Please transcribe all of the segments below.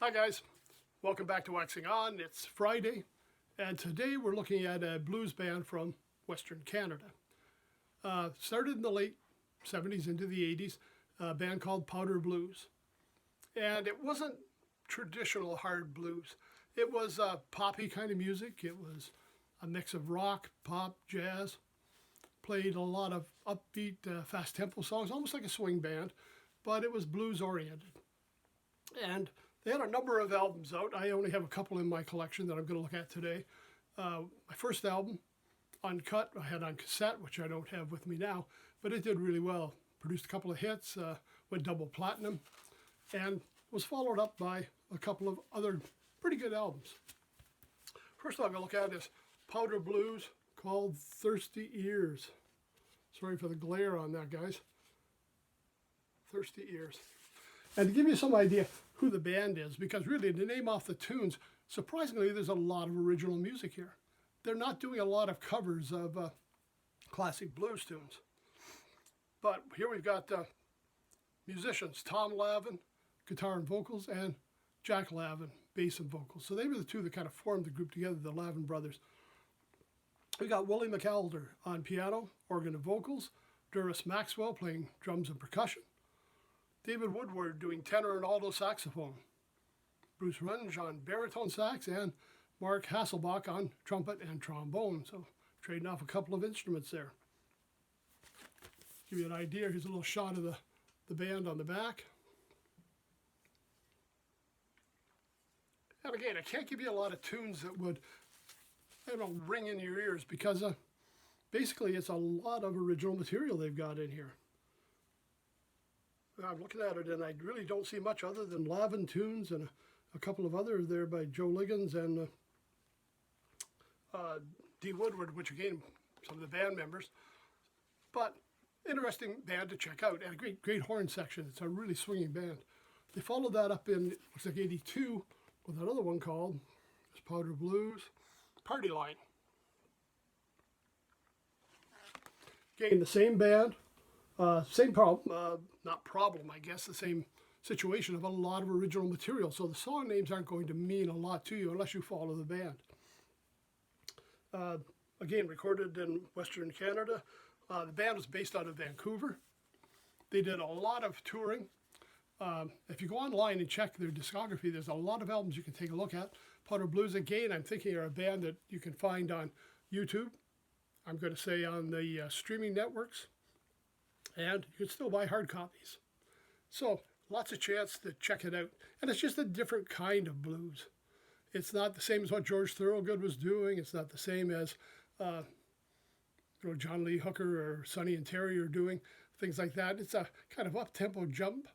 Hi guys, welcome back to Waxing On. It's Friday, and today we're looking at a blues band from Western Canada. Started in the late 70s into the 80s, a band called Powder Blues. And it wasn't traditional hard blues. It was poppy kind of music. It was a mix of rock, pop, jazz. Played a lot of upbeat, fast tempo songs, almost like a swing band, but it was blues oriented. And they had a number of albums out. I only have a couple in my collection that I'm going to look at today. My first album, Uncut, I had on cassette, which I don't have with me now, but it did really well. Produced a couple of hits, went double platinum, and was followed up by a couple of other pretty good albums. First one I'm going to look at is Powder Blues, called Thirsty Ears. Sorry for the glare on that, guys. Thirsty Ears. And to give you some idea who the band is, because really to name off the tunes, surprisingly there's a lot of original music here. They're not doing a lot of covers of classic blues tunes. But here we've got musicians, Tom Lavin, guitar and vocals, and Jack Lavin, bass and vocals. So they were the two that kind of formed the group together, the Lavin brothers. We got Willie McAllister on piano, organ and vocals, Doris Maxwell playing drums and percussion, David Woodward doing tenor and alto saxophone, Bruce Runge on baritone sax, and Mark Hasselbach on trumpet and trombone. So trading off a couple of instruments there. Give you an idea, here's a little shot of the band on the back. And again, I can't give you a lot of tunes that would, ring in your ears, because basically it's a lot of original material they've got in here. I'm looking at it and I really don't see much other than Lavin tunes and a couple of others there by Joe Liggins and Dee Woodward, which again, some of the band members. But interesting band to check out, and a great horn section. It's a really swinging band. They followed that up in, looks like 82, with another one called Powder Blues, Party Line. Again, the same band. Same problem, not problem, I guess, the same situation of a lot of original material. So the song names aren't going to mean a lot to you unless you follow the band. Again, recorded in Western Canada. The band was based out of Vancouver. They did a lot of touring. If you go online and check their discography, there's a lot of albums you can take a look at. Powder Blues, again, I'm thinking are a band that you can find on YouTube. I'm going to say on the streaming networks. And you can still buy hard copies. So lots of chance to check it out. And it's just a different kind of blues. It's not the same as what George Thorogood was doing. It's not the same as John Lee Hooker or Sonny and Terry are doing, things like that. It's a kind of up-tempo jump,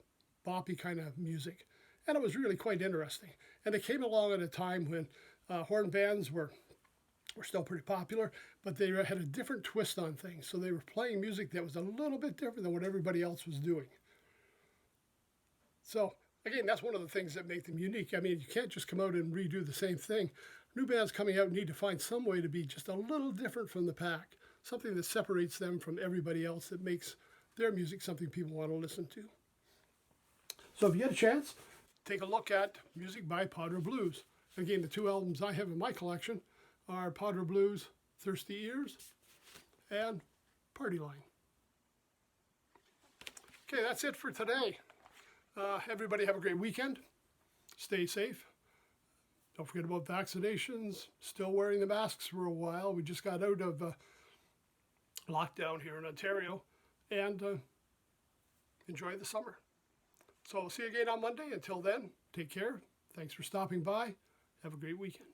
boppy kind of music. And it was really quite interesting. And it came along at a time when horn bands were still pretty popular, but they had a different twist on things. So they were playing music that was a little bit different than what everybody else was doing. So again, that's one of the things that make them unique. I mean, you can't just come out and redo the same thing. New bands coming out need to find some way to be just a little different from the pack, something that separates them from everybody else, that makes their music something people want to listen to. So if you get a chance, take a look at music by Powder Blues. Again, the two albums I have in my collection are Powder Blues, Thirsty Ears, and Party Line. Okay, that's it for today. Everybody have a great weekend. Stay safe. Don't forget about vaccinations. Still wearing the masks for a while. We just got out of lockdown here in Ontario. And enjoy the summer. So we'll see you again on Monday. Until then, take care. Thanks for stopping by. Have a great weekend.